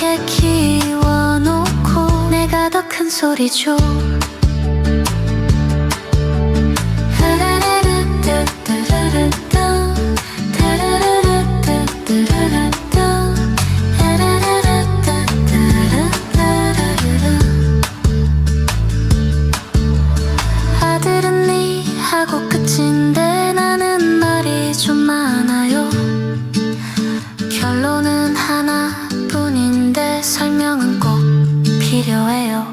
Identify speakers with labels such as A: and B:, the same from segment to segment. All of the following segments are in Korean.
A: 이렇게 키워놓고 내가 더 큰 소리 줘. 아들은 네 하고 끝인데 나는 말이 좀 많아요. 결론은 하나뿐인데 설명은 꼭 필요해요.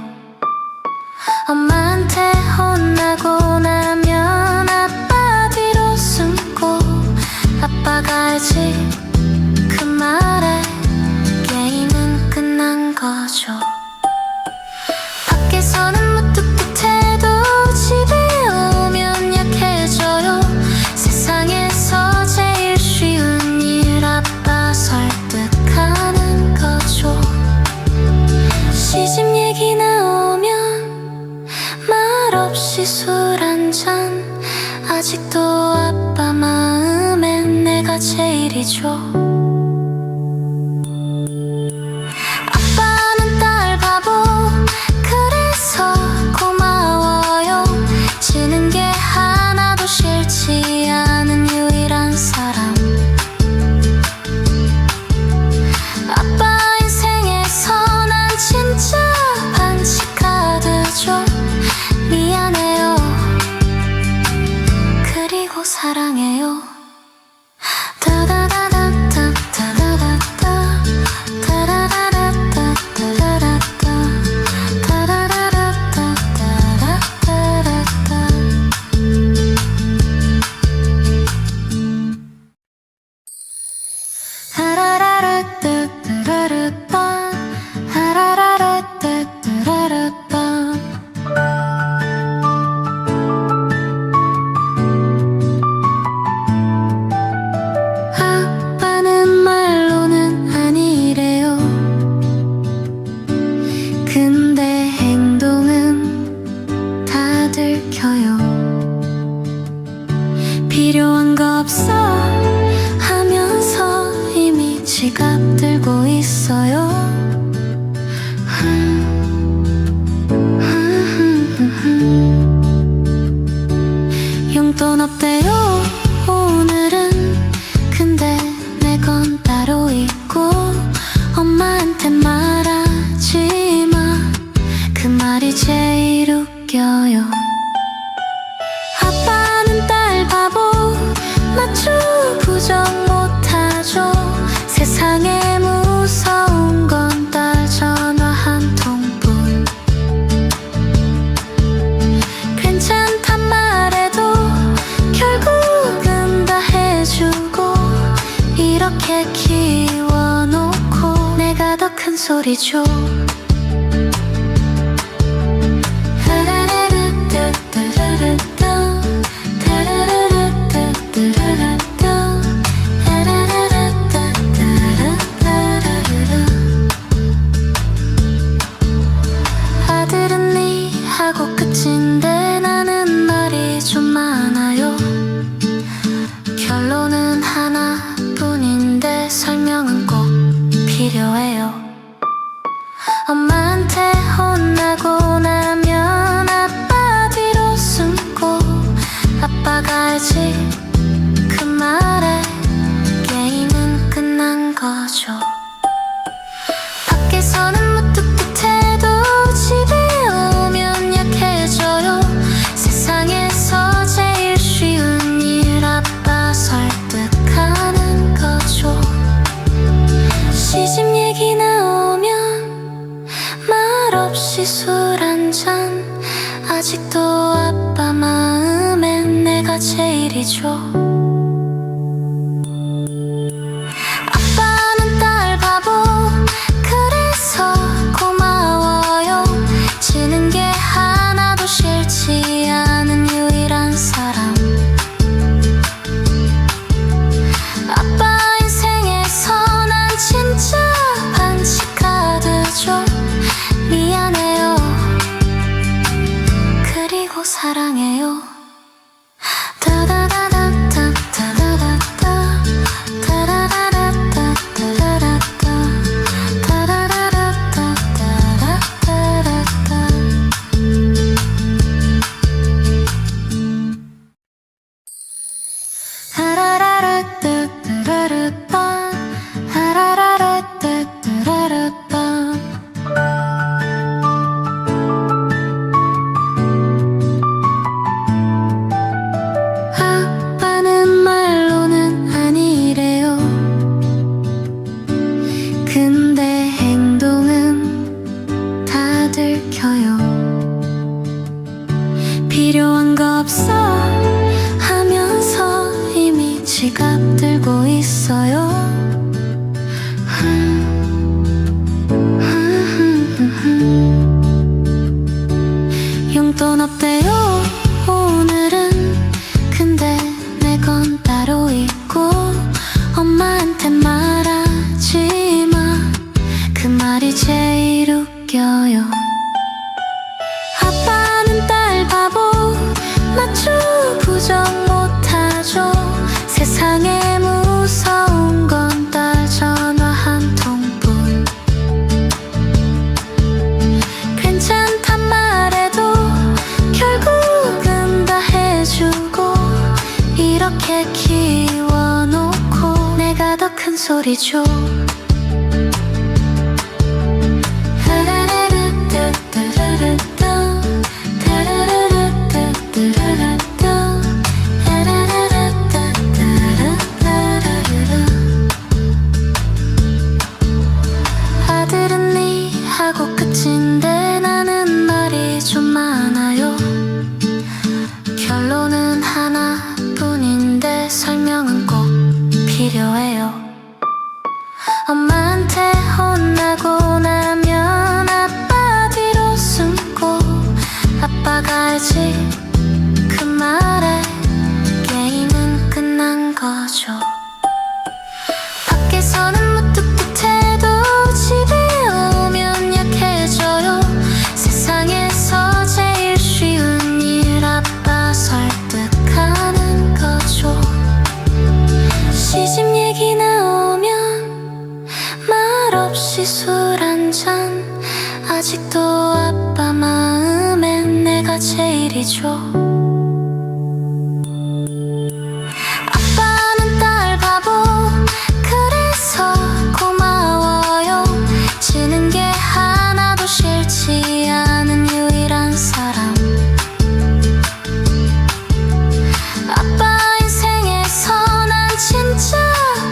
A: 엄마한테 혼나고 나면 아빠 뒤로 숨고 아빠가 알지 그 말에 게임은 끝난 거죠. 밖에서는 무뚝뚝해도 집에 오면 약해져요. 세상에서 제일 쉬운 일 아빠 설득하는 거죠. 시집 얘기 나오면 말없이 술 한잔. 아직도 아빠 마음엔 내가 제일이죠. 아빠는 딸 바보 그래서 고마워요. 지는 게 하나도 싫지 않은 유일한 사람. 아빠 인생에서 난 진짜 반칙 카드죠. 미안해요. 그리고 사랑해요. 아빠는 말로는 아니래요. 근데 행동은 다 들켜요. 필요한 거 없어 하면서 이미 지갑 들고 있어요. 용돈 없대요 오늘은. 근데 내 건 따로 있고 엄마한테 말하지 마. 그 말이 제일 웃겨요. 아빠는 딸 바보 맞죠? 부정 못하죠. 세상에 무서운 건 딸 전화 한 통뿐. 괜찮단 말해도 결국은 다 해주고 이렇게 키워놓고 내가 더 큰 소리 줘. 아들은 네 하고 끝인데 나는 말이 좀 많아요. 결론은 하나뿐인데 설명은 꼭 필요해요. 엄마한테 혼나고 나면 아빠 뒤로 숨고 아빠가 알지 그 말에 게임은 끝난 거죠. 밖에서는 무뚝뚝해도 집에 오면 약해져요. 세상에서 제일 쉬운 일 아빠 설득하는 거죠. 시집 얘기 나오면 말없이 술 한잔. 아직도 아빠 마음엔 내가 제일이죠. 아빠는 딸 바보 그래서 고마워요. 지는 게 하나도 싫지 않은 유일한 사람. 아빠 인생에서 난 진짜 반칙 카드죠. 미안해요. 그리고 사랑해요. 근데 행동은 다 들켜요. 필요한 거 없어 하면서 이미 지갑 들고 있어요. 용돈 없대요 오늘은. 근데 내 건 따로 있고 엄마한테 말하지마. 그 말이 제일 웃겨요. 아빠는 딸 바보 맞죠? 부정 못하죠. 세상에 무서운 건 딸 전화 한 통뿐. 괜찮단 말해도 결국은 다 해주고 이렇게 키워놓고 내가 더 큰 소리죠. 아들은 네 하고 끝인데 나는 말이 좀 많아요. 결론은 하나뿐인데 설명은 꼭 필요해요. 엄마한테 혼나고 나면 아빠 뒤로 숨고 아빠가 알지 그 말에 게임은 끝난 거죠. 밖에서는 무뚝뚝해도 집에 오면 약해져요. 세상에서 제일 쉬운 일 아빠 설득하는 거죠. 시집 얘기 나오면 말없이 술 한잔. 아직도 아빠 마음엔 내가 제일이죠. 아빠는 딸 바보 그래서 고마워요. 지는 게 하나도 싫지 않은 유일한 사람. 아빠 인생에서 난 진짜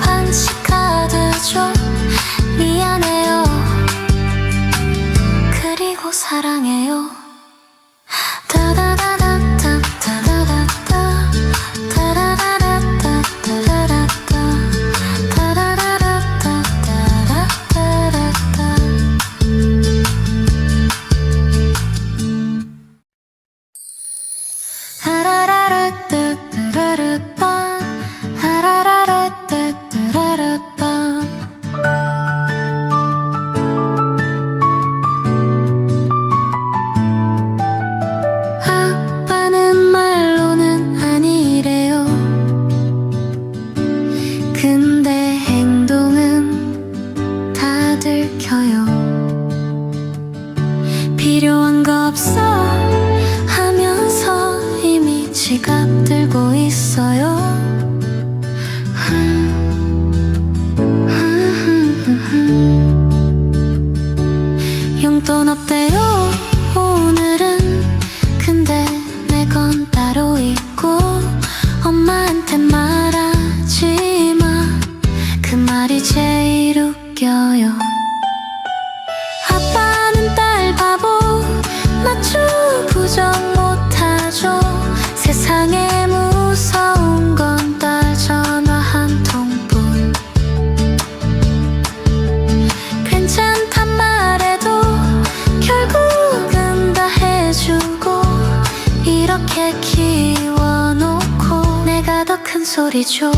A: 반칙 카드죠. 미안해요. 그리고 사랑해요. 아빠는 말로는 아니래요. 근데 행동은 다 들켜요. 필요한 거 없어 하면서 이미 지갑 들고 있어요. 용돈 없대요 오늘은. 근데 내 건 따로 있고 엄마한테 말하지마. 그 말이 제일 웃겨요. 아빠는 딸 바보 맞죠? 부정 못하죠. 세상에 무서운 건 딸 전화 한 통뿐. 괜찮단 말해도 결국은 다 해주고 이렇게 키워놓고 내가 더 큰 소리죠.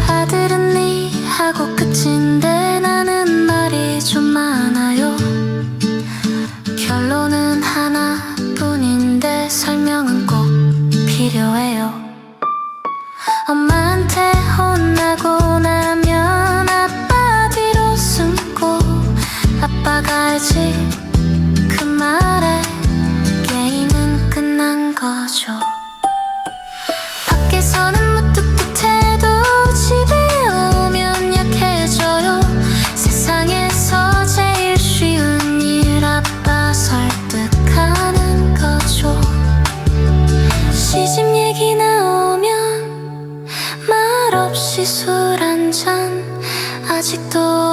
A: 아들은 네 하고 끝인데 나는 말이 좀 많아요. 결론은 하나뿐인데 설명은 꼭 필요해요. 엄마한테 혼나고 나면 아빠 뒤로 숨고 아빠가 알지 그 말에 게임은 끝난 거죠. 밖에서는 무뚝뚝해도 집에 오면 약해져요.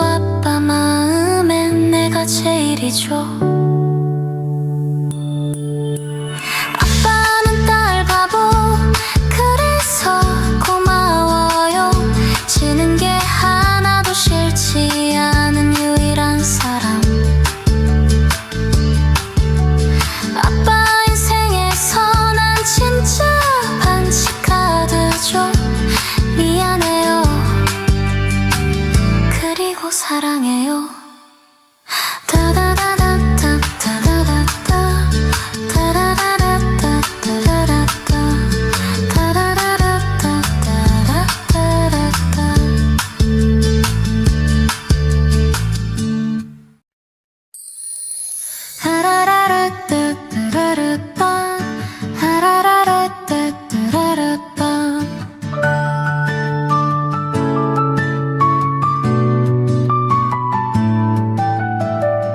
A: 아빠 마음엔 내가 제일이죠. 아빠는 딸 바보 그래서 고마워요. 지는 게 하나도 싫지 않은 유일한 사람. 아빠 인생에서 난 진짜 반칙 카드죠. 미안해요. 그리고 사랑해요.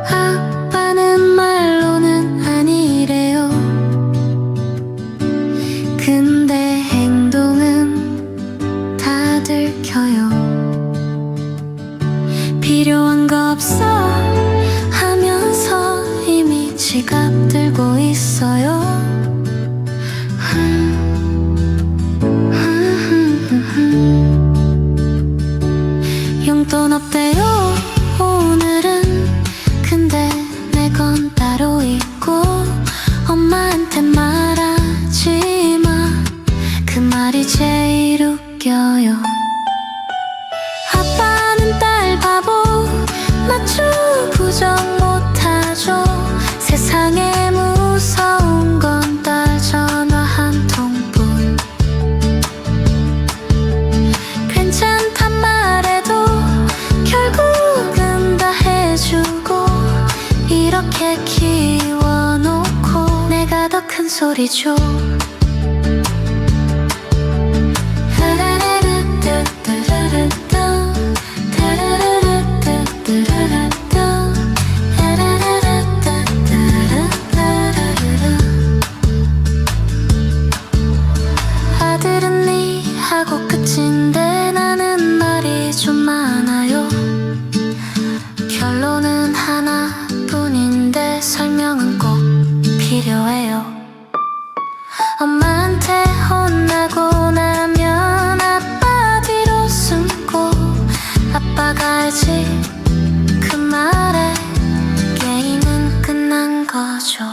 A: 아빠는 말로는 아니래요. 근데 행동은 다 들켜요. 필요한 거 없어 하면서 이미 지갑 들고 있어요. 용돈 없대요 오늘은. 근데 내 건 따로 있고 엄마한테 말하지 마. 그 말이 제일 웃겨요. 아빠는 딸 바보 맞죠? 부정 못하죠. 세상에 무서운 건 딸 전화 한 통뿐. 괜찮단 말해도 결국은 다 해주고 이렇게 키워놓고 내가 더 큰 소리죠. 아들은 네 하고 끝인데 나는 말이 좀 많아요. 결론은 하나뿐인데 설명은 꼭 필요해요. 엄마한테 혼나고 나면 아빠 뒤로 숨고 아빠가 알지 그 말에 게임은 끝난 거죠.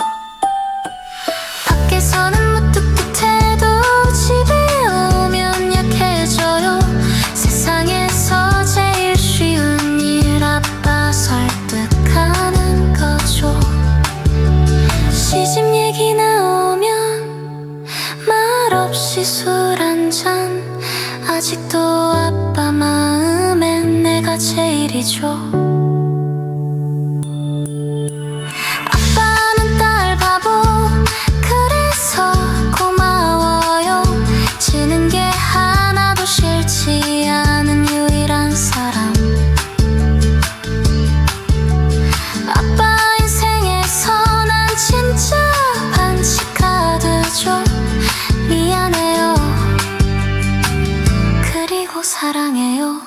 A: 밖에서는 무뚝뚝해도 집에 오면 약해져요. 세상에서 제일 쉬운 일 아빠 설득하는 거죠. 시집 얘기 나오면 말없이 술 한잔. 아직도 아빠 마음엔 내가 제일이죠. 아빠는 딸 바보 그래서 고마워요. 지는 게 하나도 싫지 않은 유일한 사람. 아빠 인생에서 난 진짜 반칙 카드죠. 미안해요. 그리고 사랑해요.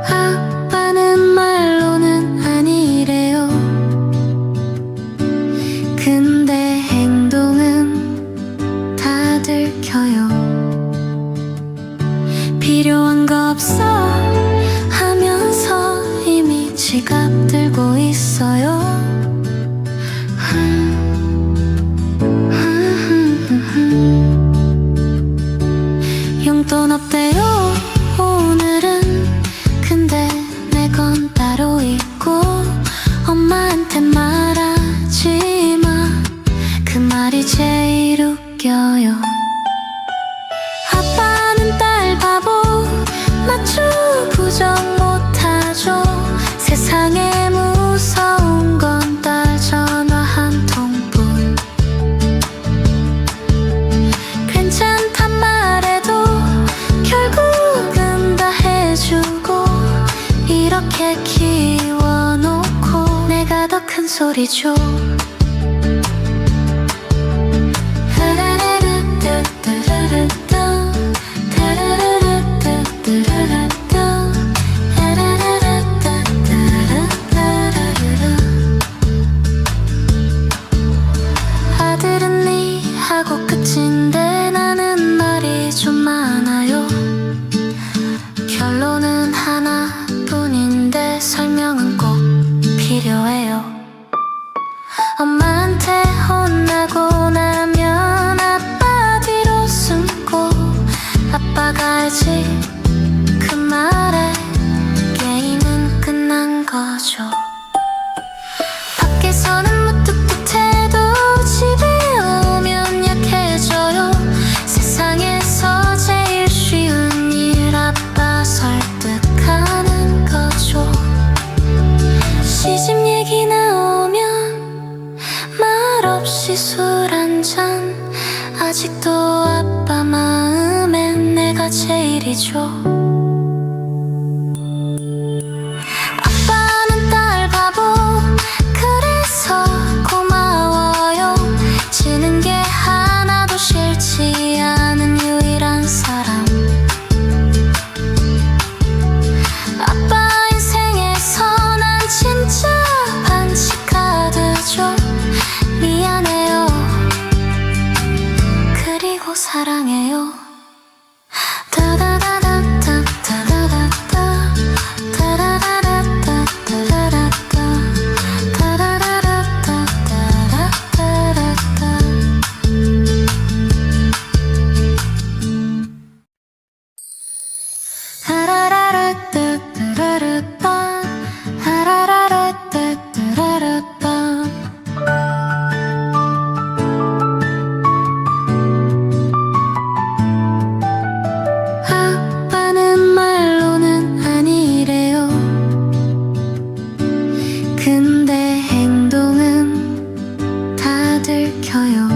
A: 아빠는 말로는 아니래요. 근데 행동은 다 들켜요. 필요한 거 없어 하면서 이미 지갑 들고 있어요. 용돈 없대요 오늘은. 근데 내 건 따로 있고 엄마한테 말하지 마. 그 말이 제일 웃겨요. 아빠는 딸 바보 맞죠? 부정 못하죠. 세상에 무서운 건 딸 전화 한 통뿐. 괜찮단 말해도 결국은 다 해주고 이렇게 키워놓고 내가 더 큰 소리죠. 아들은 네 하고 끝인데 나는 말이 좀 많아요. 결론은 하나뿐인데 설명은 꼭 필요해요. 엄마한테 혼나고 나면 아빠 뒤로 숨고 아빠가 알지 그 말에 게임은 끝난 거죠. 밖에서는 무뚝뚝해도 집에 오면 약해져요. 세상에서 제일 쉬운 일 아빠 설득하는 거죠. 시집 얘기 나오면 말없이 술 한잔. 아직도 아빠 마음엔 내가 제일이죠. 아빠는 딸 바보 그래서 고마워요. 지는 게 하나도 싫지 않은 유일한 사람. 아빠 인생에서 난 진짜 반칙 카드죠. 미안해요. 그리고 사랑해요. 아빠는 말로는 아니래요. 근데 행동은 다 들켜요.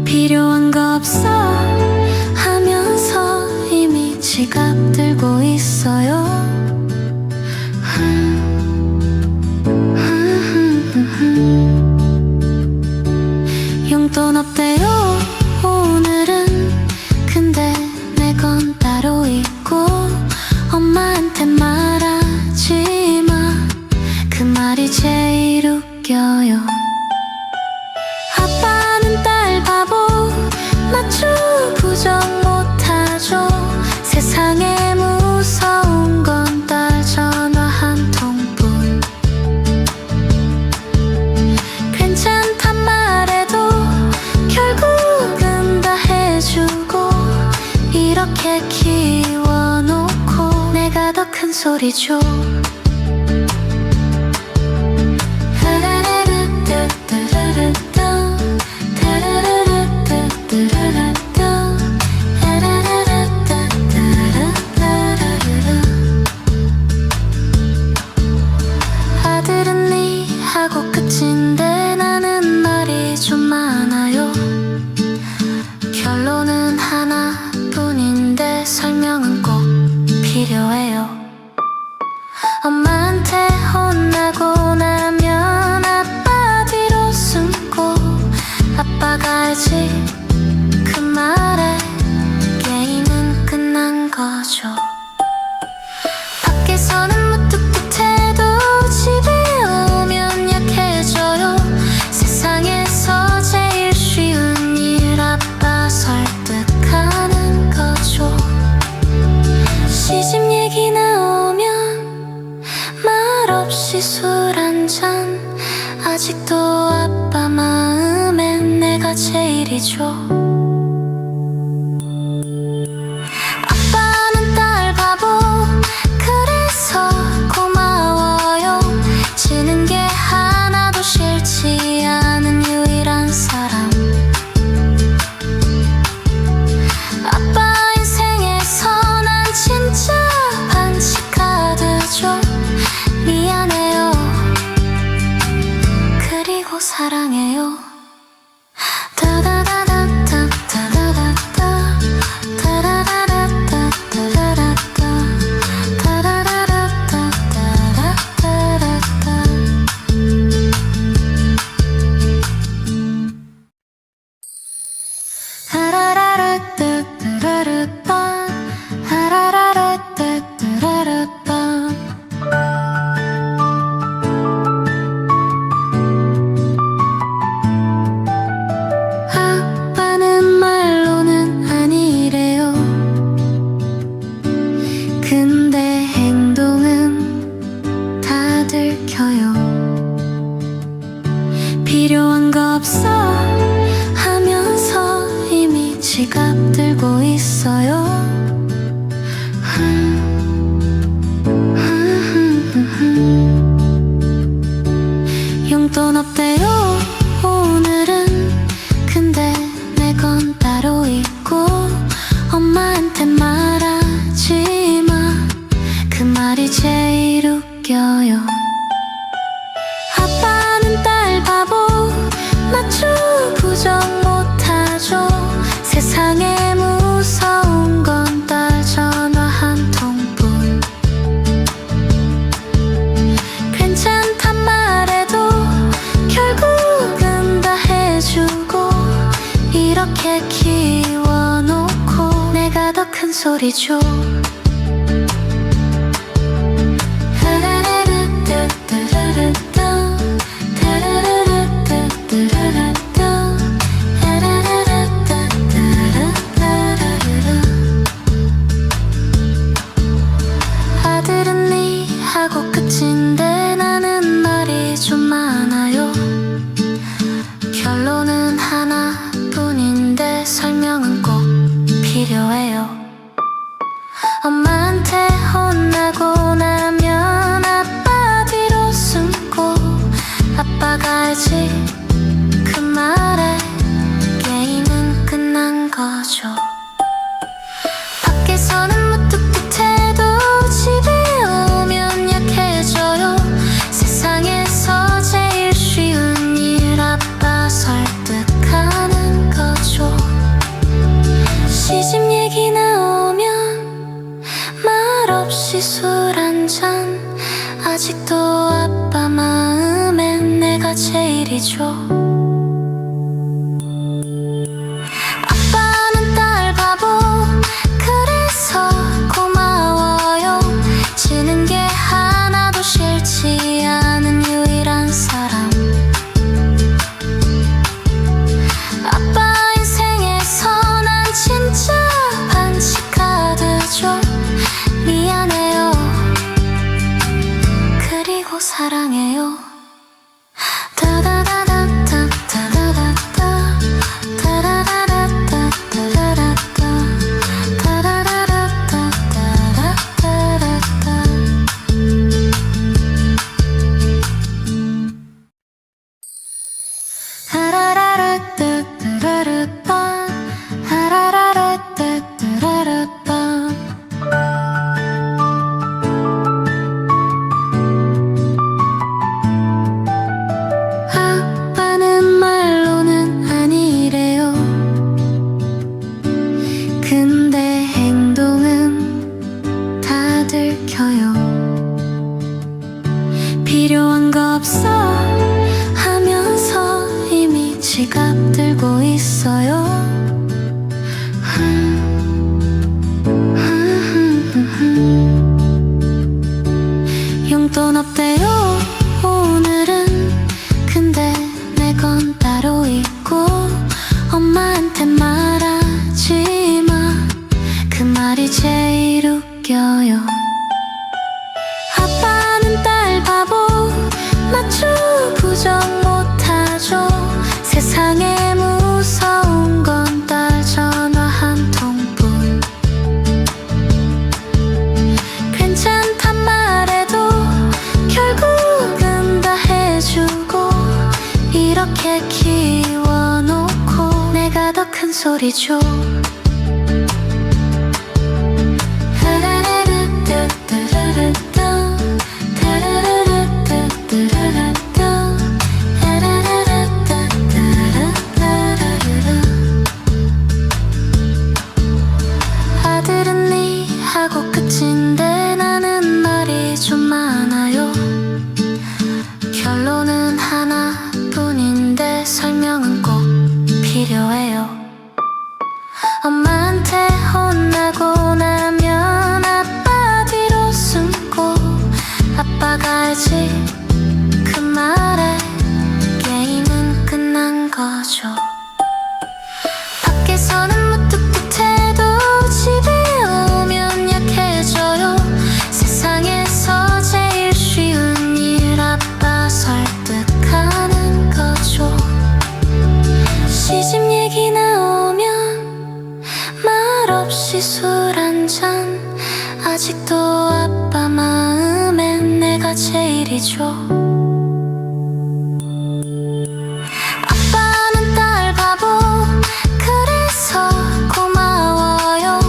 A: 필요한 거 없어 하면서 이미 지갑 들고 있어요. 용돈 없대요 오늘은. 근데 내 건 따로 있고 엄마한테 말하지 마. 그 말이 제일 웃겨요. 아빠는 딸 바보 맞죠? 부정 못하죠. 세상에 무서운 건 딸 전화 한 통뿐. 괜찮단 말해도 결국은 다 해주고 이렇게 키워놓고 내가 더 큰 소리죠. 아들은 네 하고 끝인데 나는 말이 좀 많아요. 결론은 하나뿐인데 설명은 꼭 필요해요. 엄마한테 혼나고 나면 아빠 뒤로 숨고 아빠가 알지 그 말에 게임은 끝난 거죠. 밖에서는 무뚝뚝해도 집에 오면 약해져요. 세상에서 제일 쉬운 일 아빠 설득하는 거죠. 시집 얘기 나오면 말없이 술 한잔. 아직도 아빠 마음엔 내가 제일이죠. 아빠는 딸 바보 그래서 고마워요. 지는 게 하나도 싫지 않은 유일한 사람. 아빠 인생에서 난 진짜 반칙 카드죠. 타라라라라 빰. 아빠는 말로는 아니래요. 근데 행동은 다 들켜요. 필요한 거 없어 하면서 이미 지갑 들고 있어요. 용돈 없대요 오늘은. 근데 내 건 따로 있고 엄마한테 말하지 마. 그 말이 제일 웃겨요. 아빠는 딸 바보 맞죠? 부정 못하죠. 세상에 무서운 건 딸 전화 한 통뿐. 괜찮단 말해도 결국은 다 해주고 이렇게 키워놓고 내가 더 큰 소리죠. 아들은 네 하고 끝인데 나는 말이 좀 많아요. 결론은 하나뿐인데 설명은 꼭 필요해요. 엄마한테 혼나고 나면 아빠 뒤로 숨고 아빠가 알지 그 말에 게임은 끝난 거죠. 밖에서는 무뚝뚝해도 집에 오면 약해져요. 세상에서 제일 쉬운 일 아빠 설득하는 거죠. 시집 얘기 나오면 말없이 술 한잔. 아직도 아빠 마음엔 내가 제일이죠. 아빠는 딸 바보 그래서 고마워요. 지는 게 하나도 싫지 않은 유일한 사람. 아빠 인생에서 난 진짜 반칙 카드죠. 미안해요. 그리고 사랑해요. 아빠는 말로는 아니래요. 근데 행동은 다 들켜요. 필요한 거 없어 하면서 이미 지갑 들고 있어요. 용돈 없대요 오늘은. 근데 내 건 따로 있고 엄마한테 말하지 마. 그 말이 제일 웃겨요. 아빠는 딸 바보 맞죠? 부정 못하죠. 세상에 무서운 건 딸 전화 한 통뿐. 괜찮단 말해도 결국은 다 해주고 이렇게 키워놓고 내가 더 큰 소리죠. 아들은 네 하고 끝인데 나는 말이 좀 많아요. 결론은 하나뿐인데 설명은 꼭 필요해요. 엄마한테 혼나고 나면 아빠 뒤로 숨고 아빠가 알지 그 말에 게임은 끝난 거죠. 밖에서는 무뚝뚝해도 집에 오면 약해져요. 세상에서 제일 쉬운 일 아빠 설득하는 거죠. 시집 얘기 나오면 말없이 술 한잔. 아직도 아빠 마음엔 내가 제일이죠. 아빠는 딸 바보 그래서 고마워요.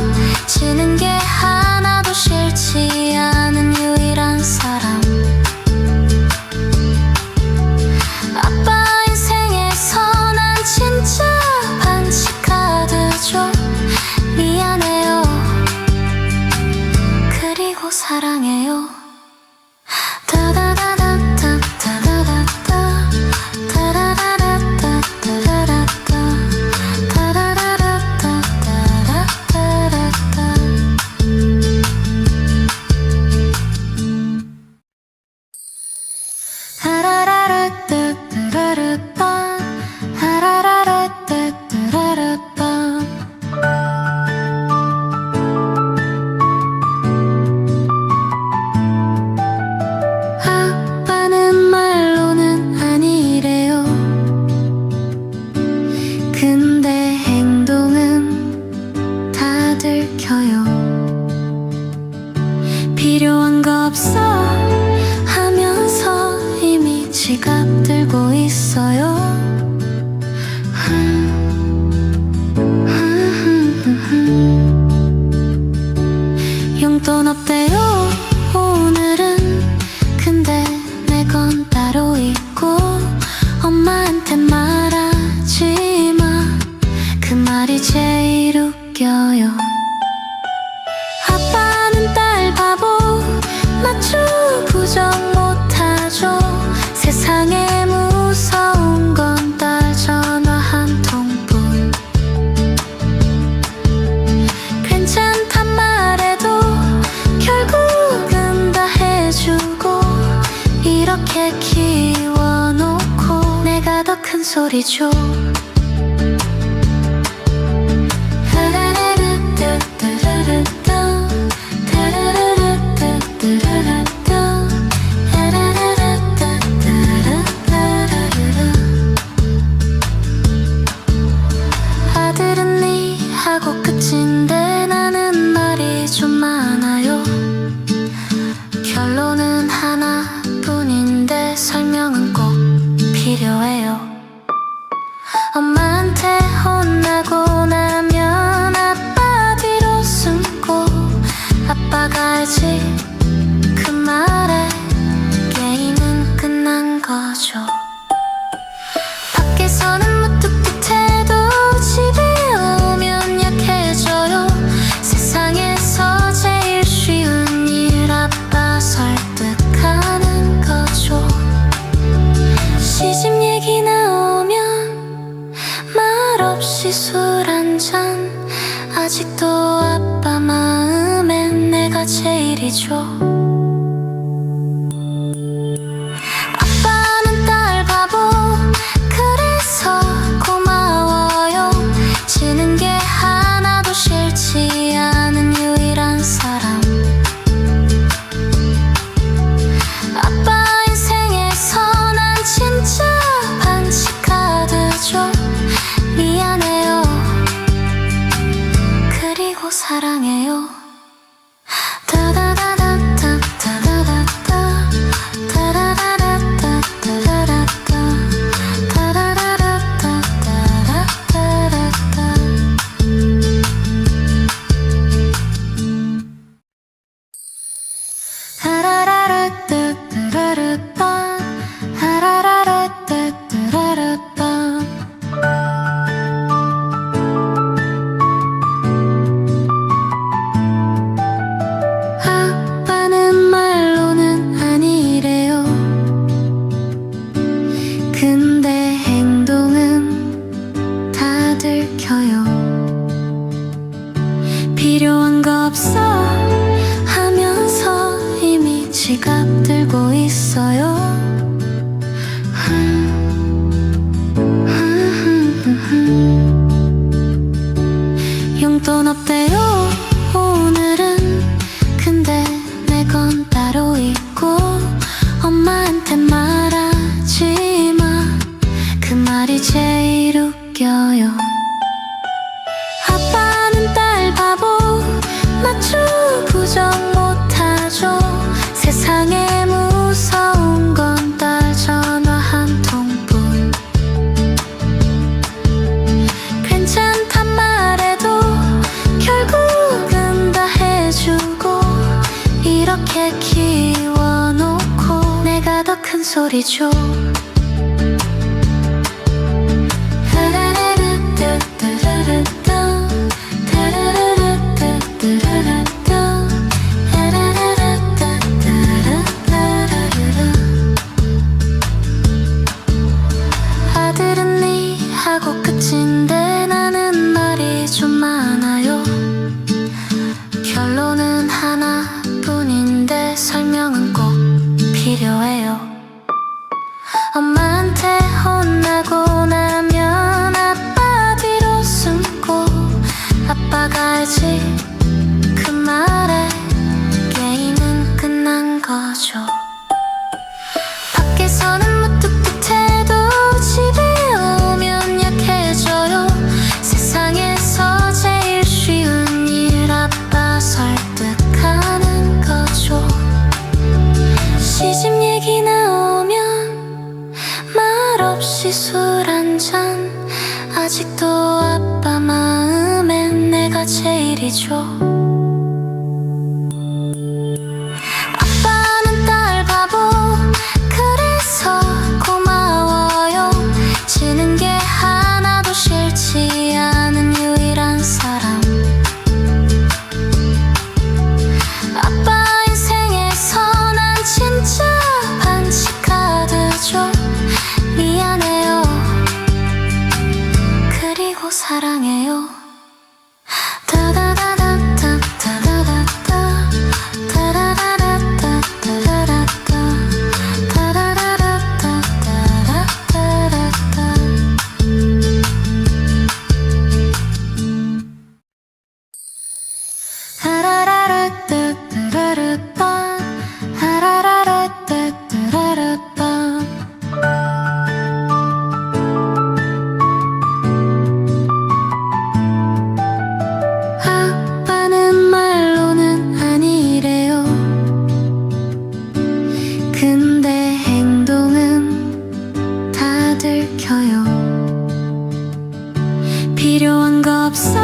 A: 지는 게 하나도 싫지 않은 유일한 사람. 아빠 인생에서 난 진짜 반칙 카드죠. 미안해요. 그리고 사랑해요. 아빠는 말로는 아니래요. 근데 행동은 다 들켜요. 필요한 거 없어 하면서 이미 지갑 들고 있어요. 용돈 없대요 오늘은. 근데 내 건 따로 있고 엄마한테 말하지 마. 그 말이 제일 웃겨요. 아빠는 딸 바보 맞죠? 부정 못하죠. 세상에 무서운 건 딸 전화 한 통뿐. 괜찮단 말해도 결국은 다 해주고 이렇게 키워놓고 내가 더 큰 소리죠. 아들은 네 하고 끝인데 나는 말이 좀 많아요. 결론은 하나뿐인데 설명은 꼭 필요해요. 엄마한테 혼나고 나면 아빠 뒤로 숨고 아빠가 알지 그 말에 게임은 끝난 거죠. 밖에서는 무뚝뚝해도 집에 오면 약해져요. 세상에서 제일 쉬운 일 아빠 설득하는 거죠. 시집 얘기 나오면 말없이 술 한잔. 아직도 아빠 마음엔 내가 제일이죠. 아빠는 딸 바보 그래서 고마워요. 지는 게 하나도 싫지 않은 유일한 사람. 아빠 인생에서 난 진짜 반칙 카드죠. 미안해요. 그리고 사랑해요. 아빠는 말로는 아니래요. 근데 행동은 다 들켜요. 필요한 거 없어 하면서 이미 지갑 들고 따로 있고 엄마한테 말하지 마. 그 말이 제일 웃겨요. 아빠는 딸 바보 맞죠? 부정 못하죠. 세상에 무서운 건 딸 전화 한 통뿐. 괜찮단 말해도 결국은 다 해주고 이렇게 키워놓고 내가 더 큰 소리죠. 아들은 네 하고 끝인데 나는 말이 좀 많아요. 결론은 하나뿐인데 설명은 꼭 필요해요. 엄마한테 혼나고 나면 아빠 뒤로 숨고 아빠가 알지 그 말에 게임은 끝난 거죠. 밖에서는 무뚝뚝해도 집에 오면 약해져요. 세상에서 제일 쉬운 일 아빠 설득하는 거죠. 시집 얘기 나오면 말없이 술 한잔. 아직도 아빠 마음엔 내가 제일이죠. 아빠는 딸 바보 그래서 고마워요. 지는 게 하나도 싫지 않은 유일한 사람. 아빠 인생에서 난 진짜 반칙 카드죠. 미안해요. 그리고 사랑해요. 아빠는 말로는 아니래요. 근데 행동은 다 들켜요. 필요한 거 없어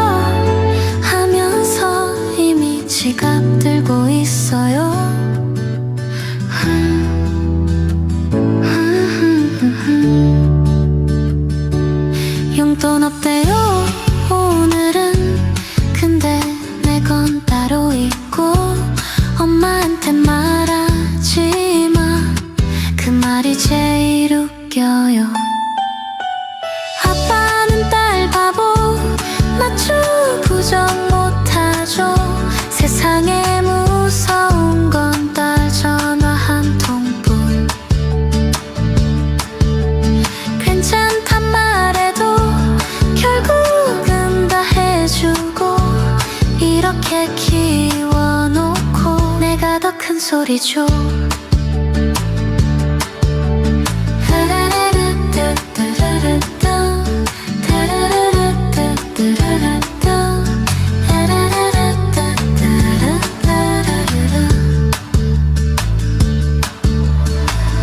A: 하면서 이미 지갑 들고 있어요. 용돈 없대요 오늘은. 근데 내 건 따로 있고 엄마한테 말하지 마. 그 말이 제일 웃겨요. 아빠는 딸 바보 맞죠? 부정 못하죠. 세상에 무서운 건 딸 전화 한 통뿐. 괜찮단 말해도 결국은 다 해주고 이렇게 키워놓고 내가 더 큰 소리죠.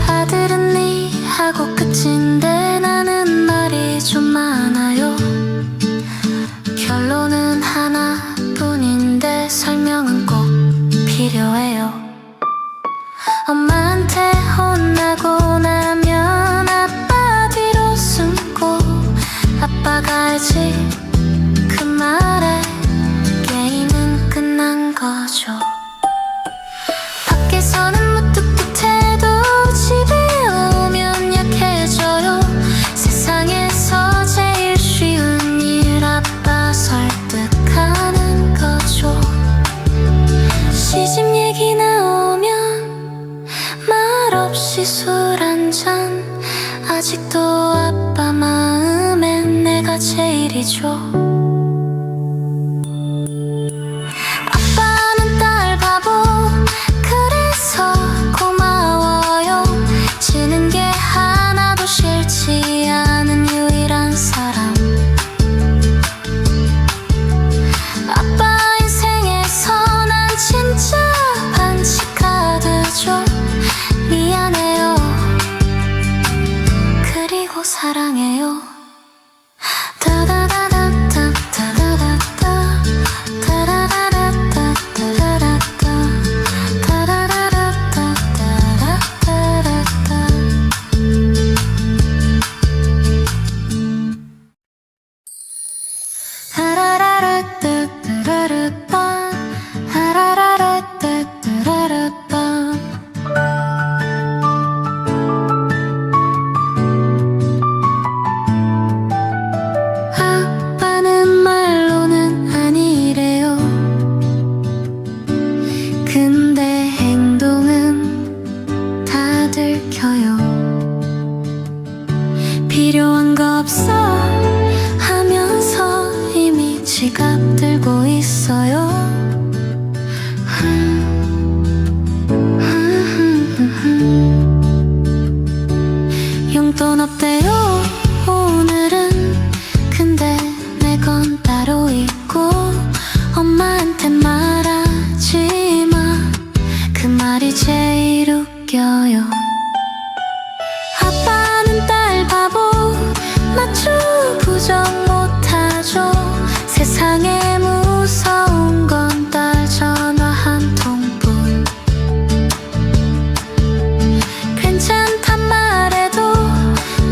A: 아들은 네 하고 끝인데 나는 말이 좀 많아요. 결론은 하나뿐인데 설명은 꼭 필요해요. 엄마한테 혼나고 나면 아빠 뒤로 숨고 아빠가 알지 그 말에 게임은 끝난 거죠. 밖에서는 무뚝뚝해도 집에 오면 약해져요. 세상에서 제일 쉬운 일 아빠 설득하는 거죠. 시집 얘기 나오면 말없이 술 한잔. 아직도 아빠 마음엔 내가 제일이죠. 아빠는 딸 바보 그래서 사랑해요. 다다다다다 다다다다 다다다다다 다다다다다 다다다다다 하라라라따따라라따 하라라라따따라라따 아빠는 말로는 아니래요. 근데 행동은 다 들켜요. 필요한 거 없어 하면서 이미 지갑 들고 있어요. 용돈 없대요 오늘은. 근데 내 건 따로 있고 엄마한테 말하지 마. 그 말이 제일 웃겨요. 아빠는 딸 바보 맞죠? 부정 못하죠. 세상에 무서운 건 딸 전화 한 통뿐. 괜찮단 말해도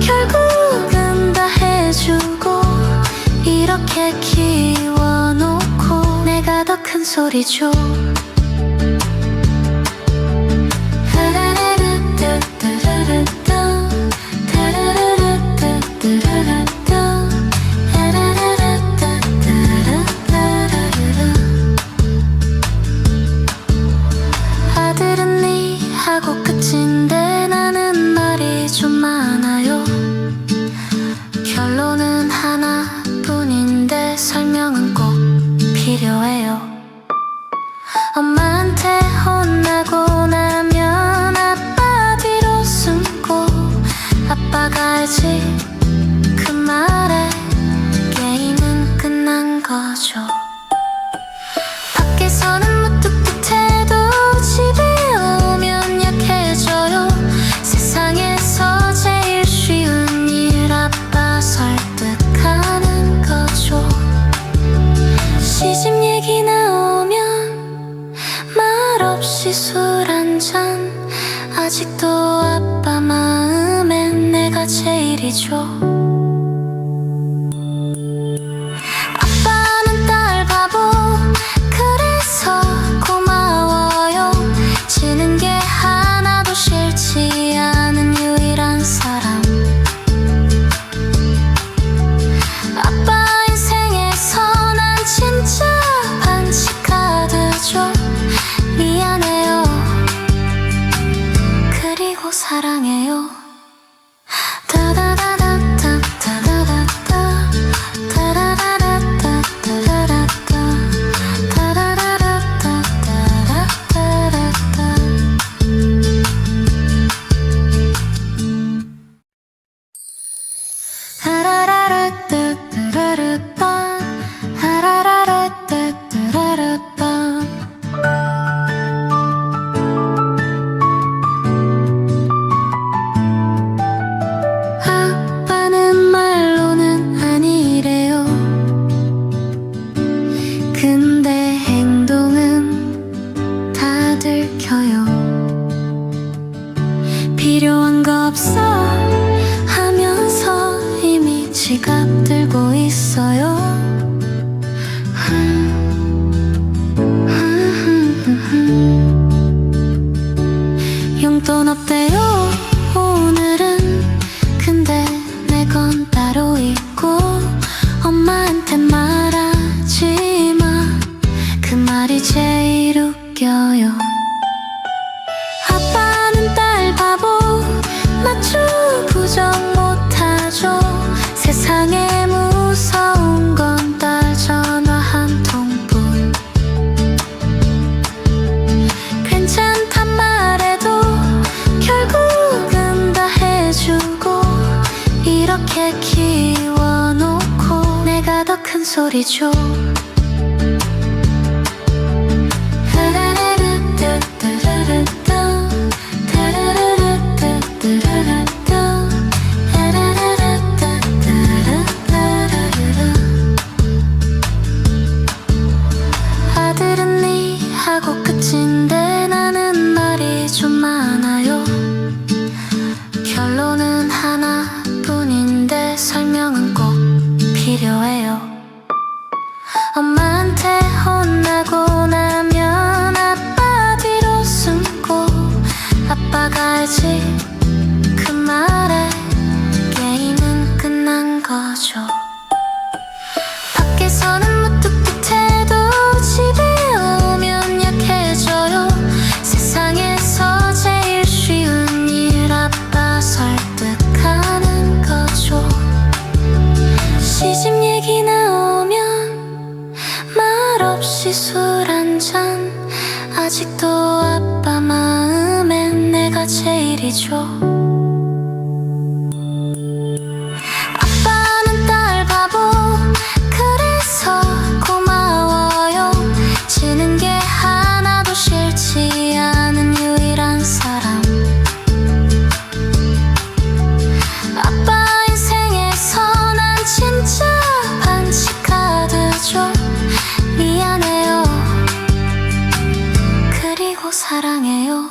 A: 결국은 다 해주고 이렇게 키워놓고 내가 더 큰 소리죠. 아들은 네 하고 끝인데 나는 말이 좀 많아요. 결론은 하나뿐인데 설명은 꼭 필요해요. 엄마한테 혼나고 나면 아빠 뒤로 숨고 아빠가 알지 그 말에 게임은 끝난 거죠. 밖에서는 무뚝뚝해도 집에 오면 약해져요. 세상에서 제일 쉬운 일 아빠 설득하는 거죠. 시집 얘기 나오면 말없이 술 한잔. 아직도 아빠 마음엔 내가 제일이죠. 아빠는 딸 바보 그래서 고마워요. 지는 게 하나도 싫지 않은 유일한 사람. 아빠 인생에서 난 진짜 반칙 카드죠. 미안해요. 그리고 사랑해요. 다다다다다 다다다다 다다다다다 다다다다다 다다다다다 하라라라따따라라따 하라라라따따라라따 아빠는 말로는 아니래요. 근데 행동은 다 들켜요. 필요한 거 없어 하면서 이미 지갑 들고 있어요. 용돈 없대요 오늘은. 근데 내 건 따로 있고 엄마한테 말하지 마. 그 말이 제일 웃겨요. 아빠는 딸 바보 맞죠? 부정 못하죠. 세상에 무서운 건 딸 전화 한 통뿐. 괜찮단 말해도 결국은 다 해주고 이렇게 키워놓고 내가 더 큰 소리죠. 말이 좀 많아요. 결론은 하나뿐인데 설명은 꼭 필요해요. 엄마한테 혼나고 나면 아빠 뒤로 숨고, 아빠가 알지 그 말에 게임은 끝난 거죠. 밖에서는 무뚝뚝해도 집에 오면 약해져요. 세상에서 제일 쉬운 일, 아빠 설득하는 거죠. 시집 얘기 나오면 말없이 술 한잔, 아직도 아빠 마음엔 내가 제일이죠. 아빠는 딸 바보, 그래서 고마워요. 지는 게 하나도 싫지 않은 유일한 사람. 아빠 인생에서 난 진짜 반칙 카드죠. 미안해요. 그리고 사랑해요.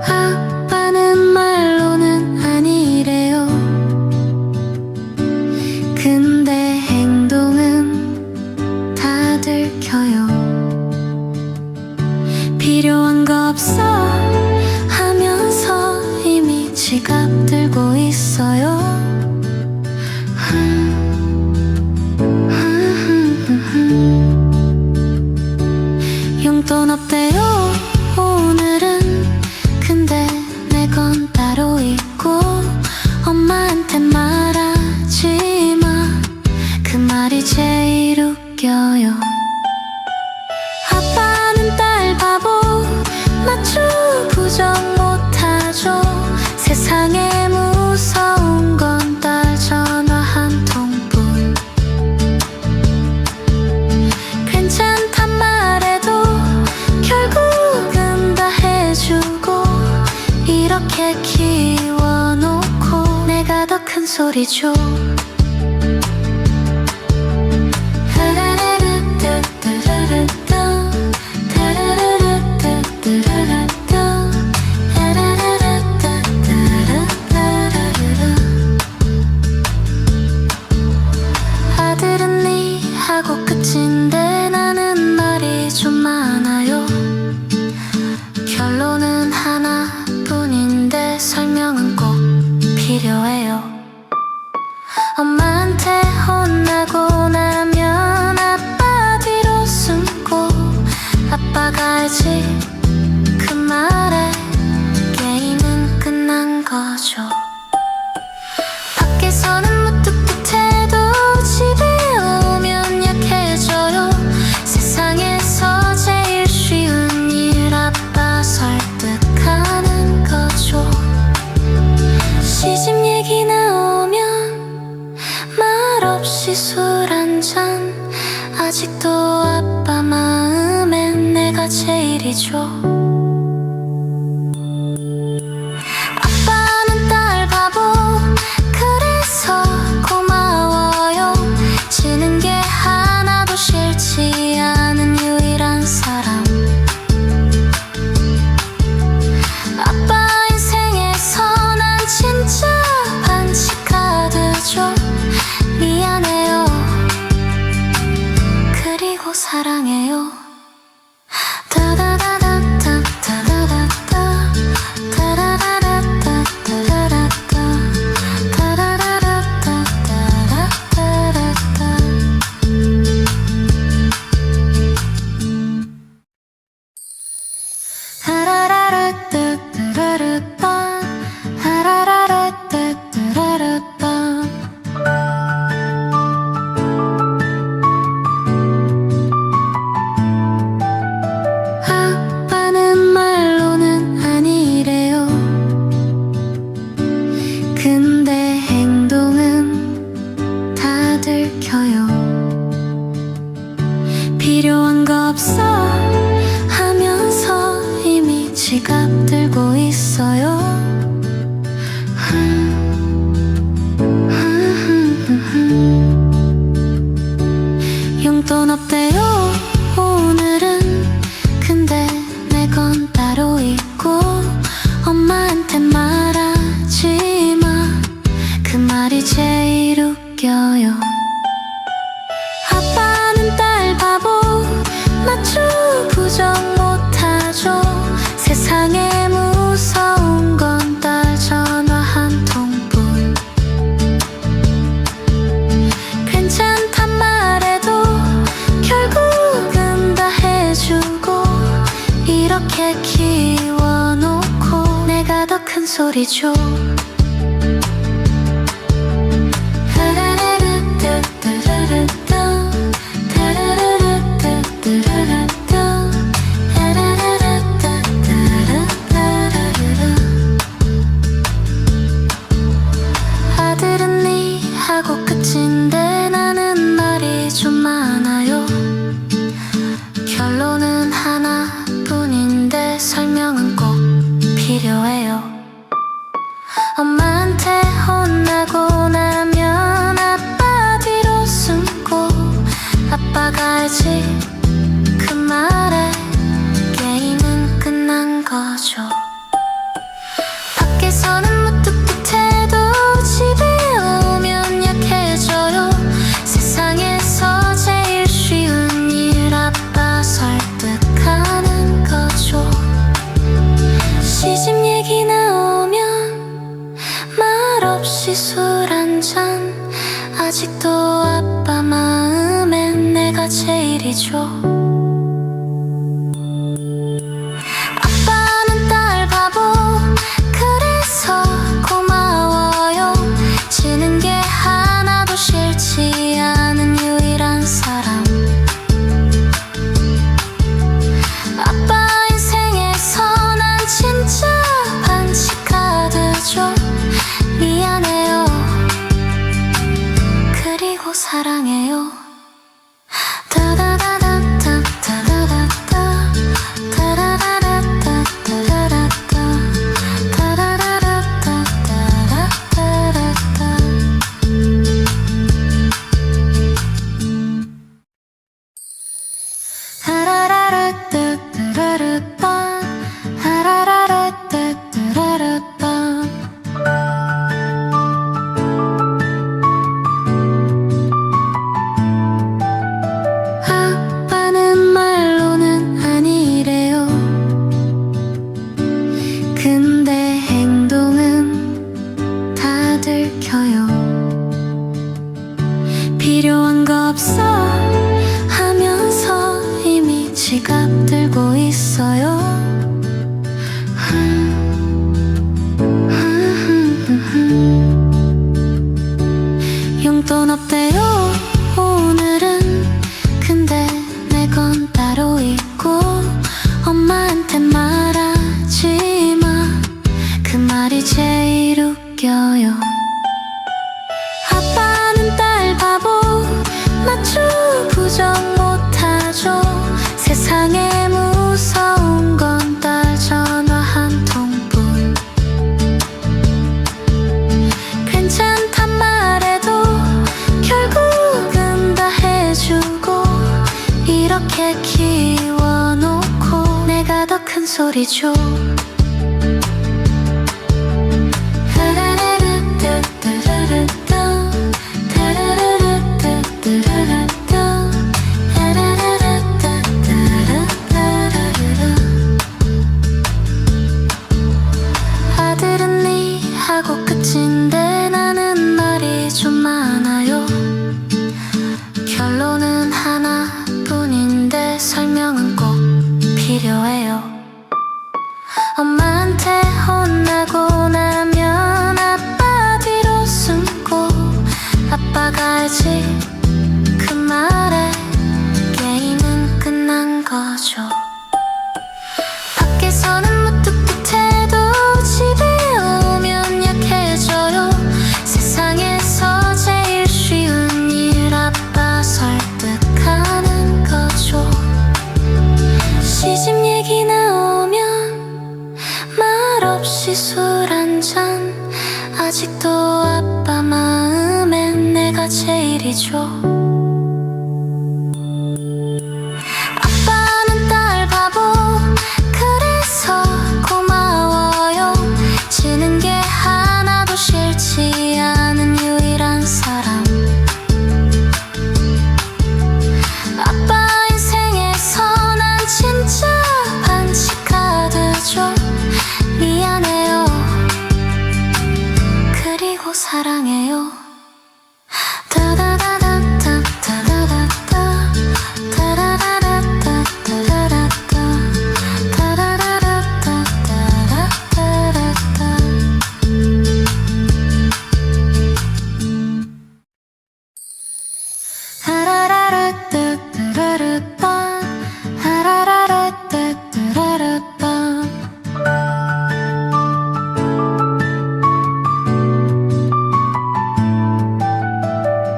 A: 아빠는 말로는 아니래요. 근데 행동은 다 들켜요. 필요한 거 없어 하면서 이미 지갑 들고 있어요. 용돈 없대요 오늘은. 근데 내 건 따로 있고, 엄마한테 말하지 마, 그 말이 제일 웃겨요. 아빠는 딸 바보 맞죠? 부정 못하죠. 세상에 무서운 건 딸 전화 한 통뿐. 괜찮단 말해도 결국은 다 해주고, 이렇게 키워놓고 내가 더 큰 소리죠. 아들은 네 하고 끝인데 나는 말이 좀 많아요. 결론은 하나뿐인데 설명은 꼭 필요해요. 엄마한테 혼나고 나면 아빠 뒤로 숨고, 아빠가 알지 그 말에 게임은 끝난 거죠. 밖에서는 무뚝뚝해도 집에 오면 약해져요. 세상에서 제일 쉬운 일, 아빠 설득하는 거죠. 시집 얘기 나오면 말없이 술 한잔, 아직도 아빠 마음엔 내가 제일이죠. 들고 있어요. 용돈 없대요 오늘은. 근데 내 건 따로 있고 엄마한테 말하지 마. 그 말이 제일 웃겨요. 아빠는 딸 바보 맞죠? 부정 못하죠. 세상에 무서운 건 딸 전화 한 통뿐. 괜찮단 말해도 결국은 다 해주고 이렇게 키워놓고 내가 더 큰 소리죠. 아들은 네 하고 끝인데 나는 말이 좀 많아요. 결론은 하나뿐인데 설명은 꼭 필요해요. 엄마한테 혼나고 나면 아빠 뒤로 숨고 아빠가 알지 그 말에 게임은 끝난 거죠. 밖에서는 무뚝뚝해도 집에 오면 약해져요. 세상에서 제일 쉬운 일 아빠 설득하는 거죠. 시집 얘기 나오면 말없이 술 한잔. 아직도 아빠 마음엔 내가 제일이죠. 아빠는 딸 바보 그래서 고마워요. 지는 게 하나도 싫지 않은 유일한 사람. 아빠 인생에서 난 진짜 반칙 카드죠. 미안해요. 그리고 사랑해요. 아빠는 말로는 아니래요. 근데 행동은 다 들켜요. 필요한 거 없어 하면서 이미 지갑 들고 있어요. 용돈 없대요 오늘은. 근데 내 건 따로 있고 엄마한테 말하지 마. 그 말이 제일 웃겨요. 아빠는 딸 바보 맞죠? 부정 못하죠. 세상에 무서운 건 딸 전화 한 통뿐. 괜찮단 말해도 결국은 다 해주고 이렇게 키워놓고 내가 더 큰 소리죠. 아들은 네 하고 끝인데 나는 말이 좀 많아요. 결론은 하나뿐인데 설명은 꼭 필요해요. 없이 술 한잔 아직도 아빠 마음엔 내가 제일이죠. 아빠는 딸 바보 그래서 고마워요. 지는 게 하나도 싫지 않은 유일한 사람. 아빠 인생에서 난 진짜 반칙 카드죠. 미안해요. 그리고 사랑해요.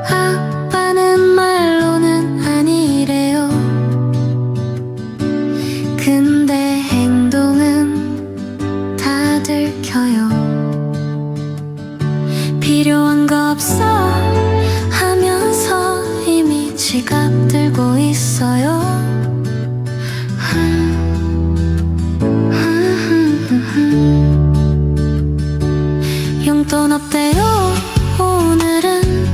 A: 아빠는 말로는 아니래요. 근데 행동은 다 들켜요. 필요한 거 없어 하면서 이미 지갑 들고 있어요. 용돈 없대요 오늘은.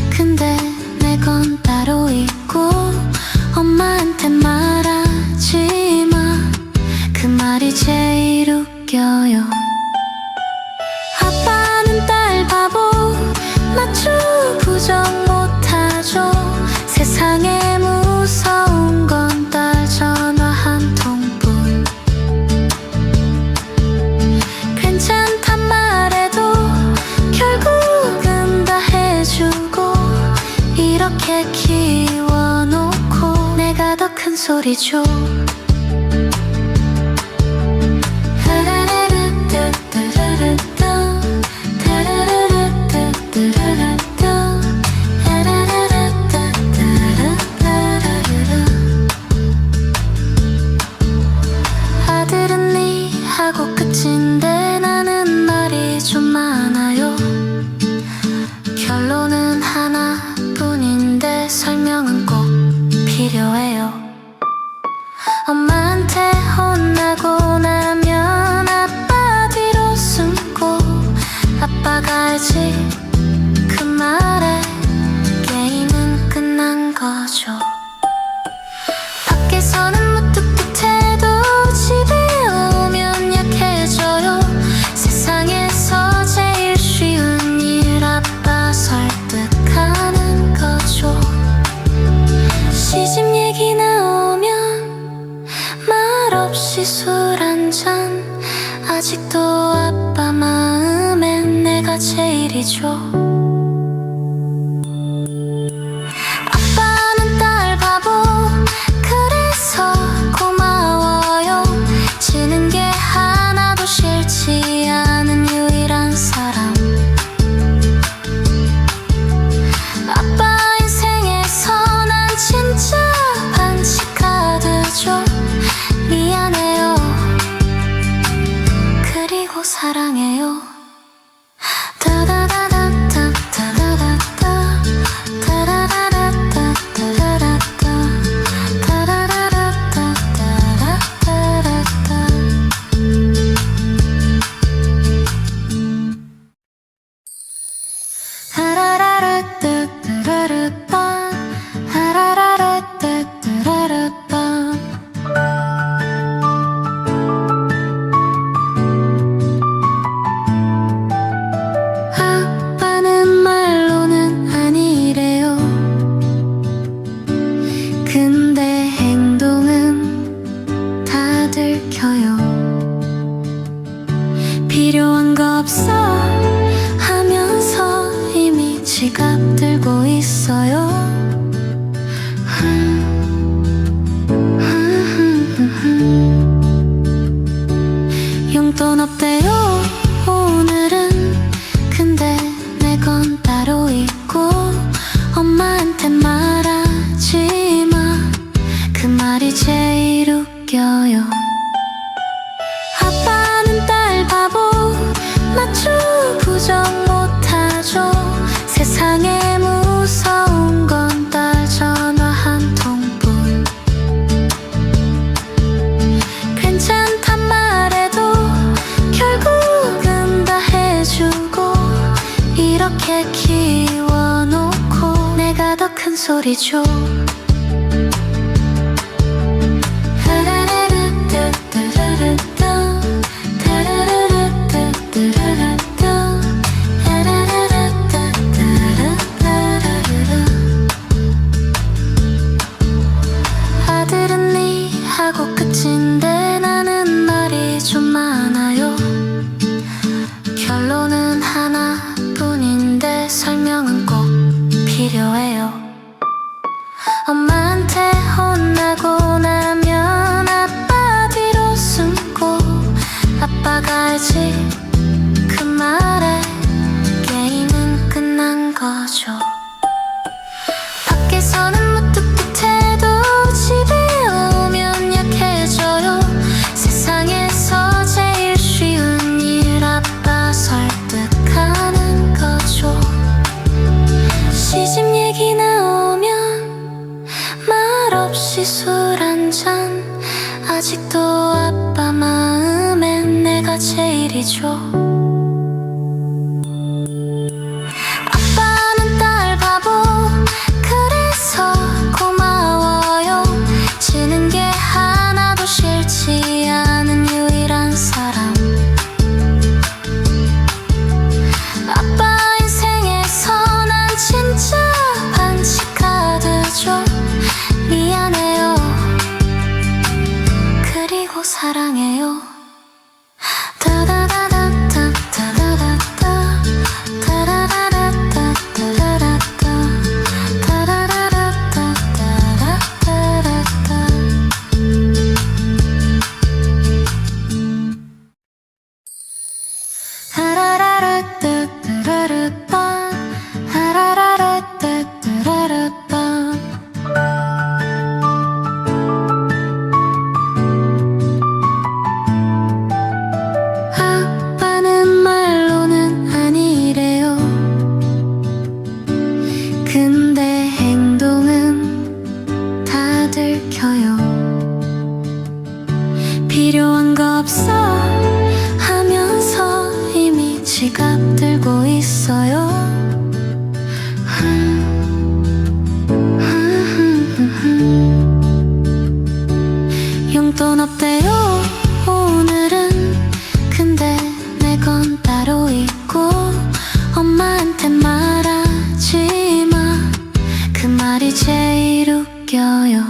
A: 근데 내 건 따로 있고 엄마한테 말하지 마. 그 말이 제일 웃겨요. 아빠는 딸 바보 맞죠? 부정 못하죠. 세상에 무서운 건 딸 전화 한 통뿐. 괜찮단 말해도 결국은 다 해주고 이렇게 키워놓고 내가 더 큰 소리죠. 아들은 네 하고 끝인데 나는 말이 좀 많아요. 결론은 하나뿐인데 설명은 꼭 필요해요. 엄마한테 혼나고 나면 아빠 뒤로 숨고 아빠가 알지 그 말에 게임은 끝난 거죠. 밖에서는 무뚝뚝해도 집에 오면 약해져요. 세상에서 제일 쉬운 일 아빠 설득하는 거죠. 시집 얘기 나오면 말없이 술 한잔 아직도 아빠 마음엔 내가 제일이죠. 아빠는 딸 바보 그래서 고마워요. 지는 게 하나도 싫지 않은 유일한 사람. 아빠 인생에서 난 진짜 반칙 카드죠. 미안해요. 그리고 사랑해요. 아빠는 말로는 아니래요. 근데 행동은 다 들켜요. 필요한 거 없어 하면서 이미 지갑 들고 있어요. 용돈 없대요 오늘은. 근데 내 건 따로 있고 엄마한테 말하지 마. 그 말이 제일 웃겨요. 아빠는 딸 바보 소리죠. 아들은 네 하고 끝인데 나는 말이 좀 많아요. 결론은 하나뿐인데 설명은 꼭 필요해요. 엄마한테 혼나고 나면 아빠 뒤로 숨고 아빠가 알지 그 말에 게임은 끝난 거죠. 밖에서는 무뚝뚝해도 집에 오면 약해져요. 세상에서 제일 쉬운 일 아빠 설득하는 거죠. 시집 얘기 나오면 말없이 술 한잔. 아직도 아빠 마음엔 내가 제일이죠. 아빠는 딸 바보 그래서 고마워요. 지는 게 하나도 싫지 않은 유일한 사람. 아빠 인생에서 난 진짜 반칙 카드죠. 미안해요. 그리고 사랑해요. 아빠는 말로는 아니래요. 근데 행동은 다 들켜요. 필요한 거 없어 하면서 이미 지갑 들고 있어요. 용돈 없대요 오늘은. 근데 내 건 따로 있고 엄마한테 말하지 마. 그 말이 제일 웃겨요.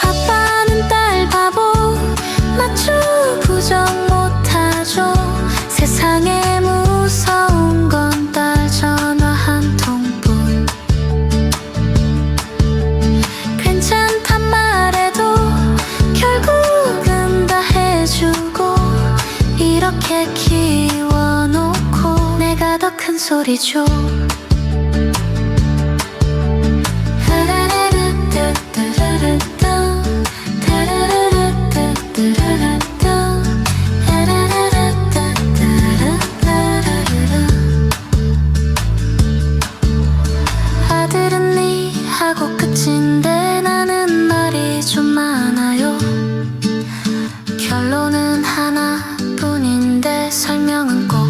A: 아빠는 딸 바보 맞죠? 부정 못하죠. 세상에 무서운 건 딸 전화 한 통뿐. 괜찮단 말해도 결국은 다 해주고 이렇게 키워놓고 내가 더 큰 소리죠. 아들은 네 하고 끝인데 나는 말이 좀 많아요. 결론은 하나뿐인데 설명은 꼭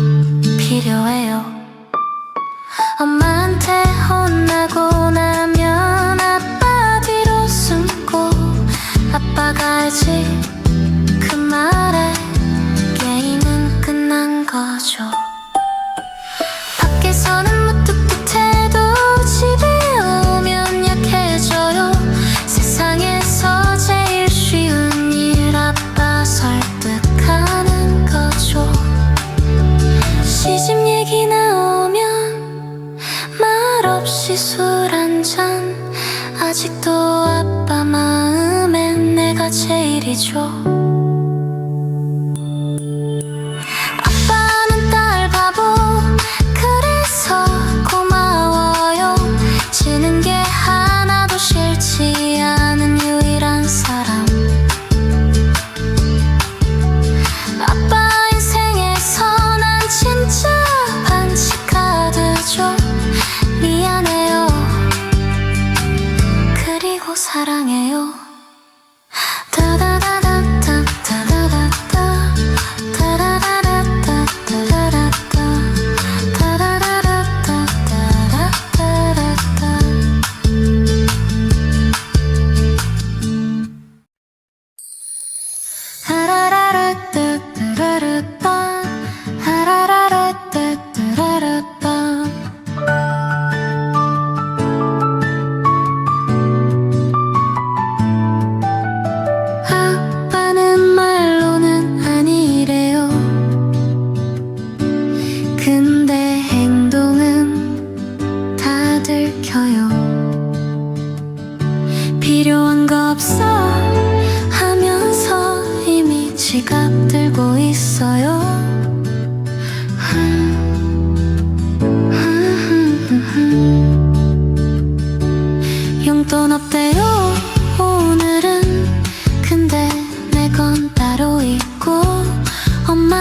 A: 필요해요. 엄마한테 혼나고 나면 아빠 뒤로 숨고 아빠가 알지 그 말에 게임은 끝난 거죠. 밖에서는 무뚝뚝해도 집에 오면 약해져요. 세상에서 제일 쉬운 일 아빠 설득하는 거죠. 시집 얘기 나오면 말없이 술 한잔. 아직도 아빠 마음엔 내가 제일이죠. 아빠는 딸 바보 그래서 고마워요. 지는 게 하나도 싫지 않은 유일한 사람. 아빠 인생에서 난 진짜 반칙 카드죠. 미안해요. 그리고 사랑해요. 다다다다다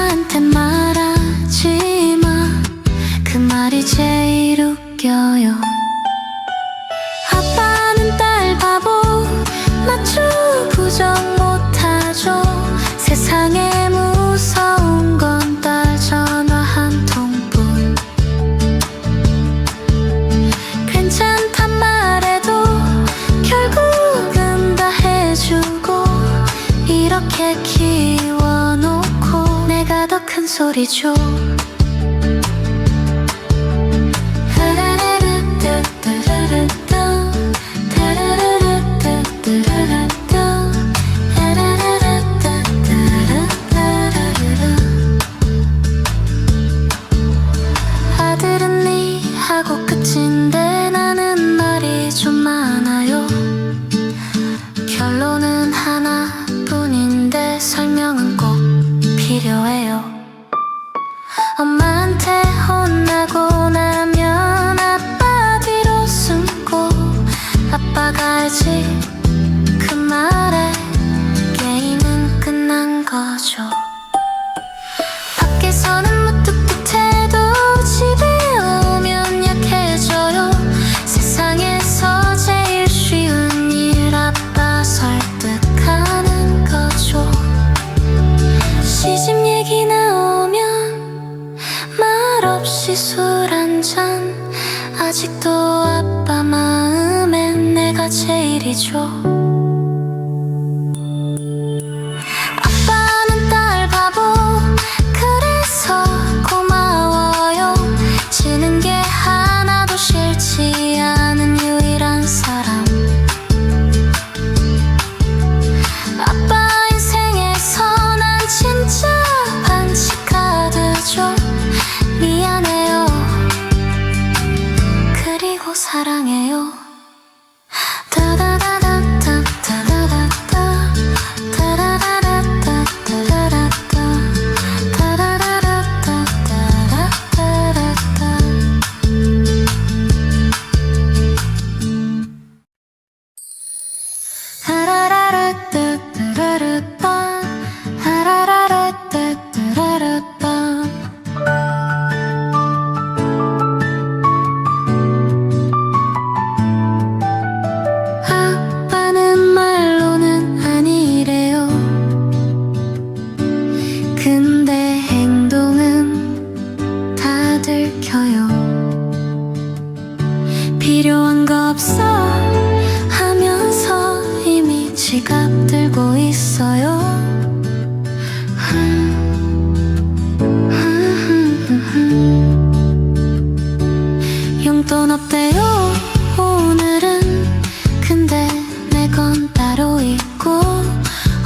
A: 엄마한테 말하지 마. 그 말이 제일 웃겨요. 아빠는 딸 바보 맞죠? 부정 못하죠. 세상에 무서운 건 딸 전화 한 통뿐. 괜찮단 말해도 결국은 다 해주고 이렇게 키워놓고 내가 더 큰 소리죠. 아들은 네 하고 끝인데 나는 말이 좀 많아요. 결론은 하나뿐인데 설명은 꼭 필요해요. 엄마한테 혼나고 나면 아빠 뒤로 숨고 아빠가 알지 그 말에 게임은 끝난 거죠. 밖에서는 무뚝뚝해도 집에 오면 약해져요. 세상에서 제일 쉬운 일 아빠 설득하는 거죠. 시집 얘기 나오면 말없이 술 한잔. 아직도 아빠 마음엔 내가 제일이죠. 아빠는 딸 바보 그래서 고마워요. 지는 게 하나도 싫지 않은 유일한 사람. 아빠 인생에서 난 진짜 반칙 카드죠. 미안해요. 그리고 사랑해요. 아빠는 말로는 아니래요. 근데 행동은 다 들켜요. 필요한 거 없어 하면서 이미 지갑 들고 있어요. 용돈 없대요 오늘은. 근데 내 건 따로 있고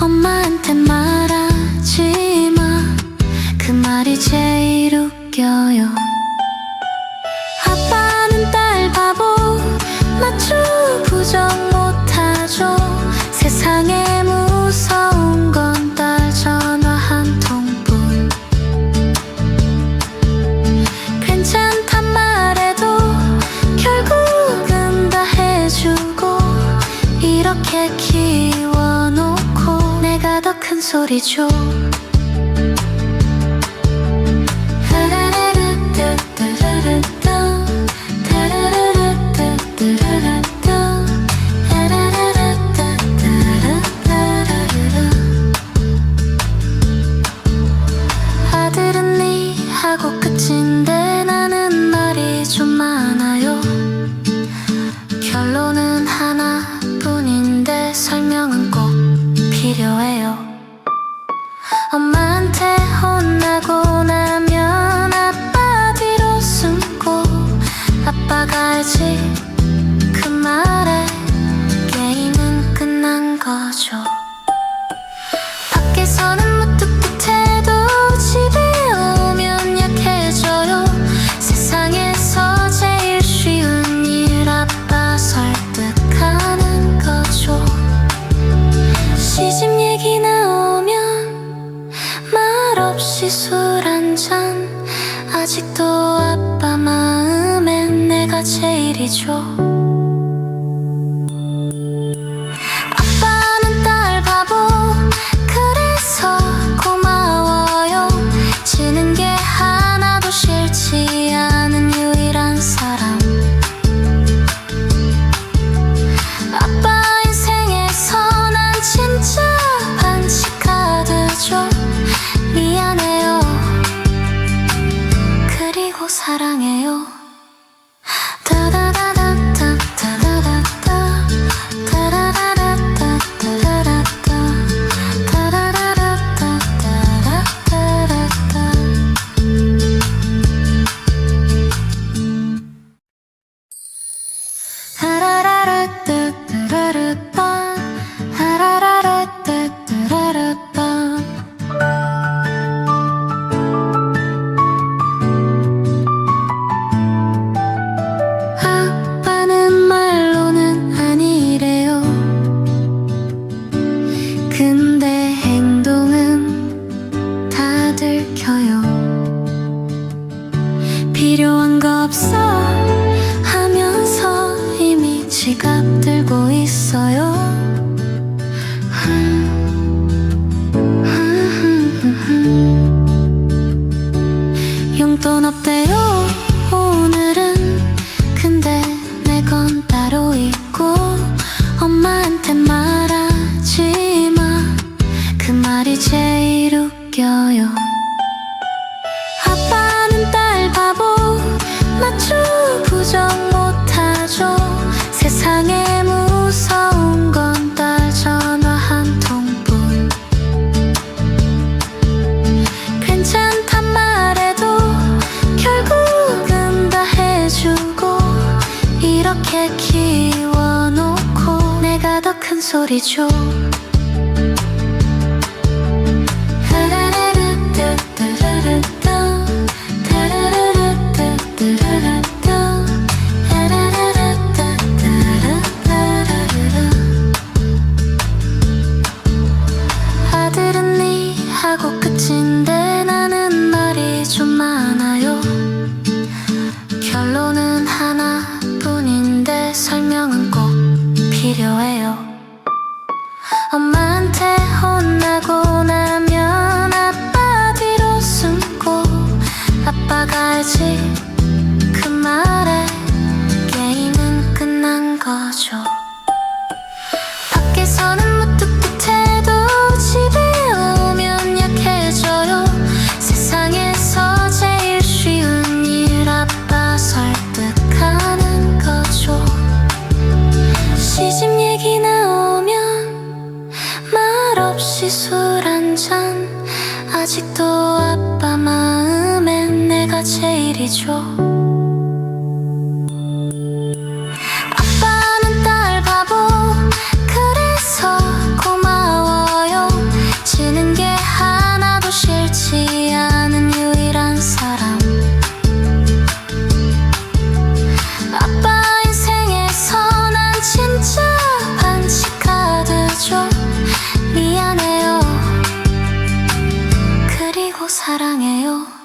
A: 엄마한테 말하지 마. 그 말이 제일 웃겨요. 아빠는 딸 바보 맞죠? 부정 못하죠. 세상에 무서운 건 딸 전화 한 통뿐. 괜찮단 말해도 결국은 다 해주고 이렇게 키워놓고 내가 더 큰 소리죠. 아들은 네 하고 끝인데 나는 말이 좀 많아요. 결론은 하나뿐인데 설명은 꼭 필요해요. 엄마한테 혼나고 나면 아빠 뒤로 숨고 아빠가 알지 그 말에 게임은 끝난 거죠. 밖에서는 무뚝뚝해도 집에 오면 약해져요. 세상에서 제일 쉬운 일 아빠 설득하는 거죠. 시집 얘기 나오면 말없이 술 한잔. 아직도 아빠 마음엔 내가 제일이죠. 아빠는 딸 바보 그래서 고마워요. 사랑해요. 다다다다다 다다다다 다다다다다 다다다다다 다다다다다. 하라라라따따라라따 하라라라따따라라따. 아빠는 말로는 아니래요. 근데 행동은 다 들켜요. 필요한 거 없어 하면서 이미 지갑 들고 있어요. 용돈 없대요 오늘은. 근데 내 건 따로 있고 엄마한테 말하지 마. 그 말이 제일 웃겨요. 아빠는 딸 바보 맞죠? 부정 못하죠. 세상에 무서운 건 딸 전화 한 통뿐. 괜찮단 말해도 결국은 다 해주고 이렇게 키워놓고 내가 더 큰 소리죠. 아들은 네 하고 끝인데 나는 말이 좀 많아요. 결론은 하나뿐인데 설명은 꼭 필요해요. 엄마한테 혼나고 나면 아빠 뒤로 숨고 아빠가 알지 그 말에 게임은 끝난 거죠. 밖에서는 무뚝뚝해도 집에 오면 약해져요. 세상에서 제일 쉬운 일 아빠 설득하는 거죠. 시집 얘기 나오면 말없이 술 한잔. 아직도 아빠 마음엔 내가 제일이죠. 아빠는 딸 바보 그래서 고마워요. 지는 게 하나도 싫지 않은 유일한 사람. 아빠 인생에서 난 진짜 반칙 카드죠. 미안해요. 그리고 사랑해요.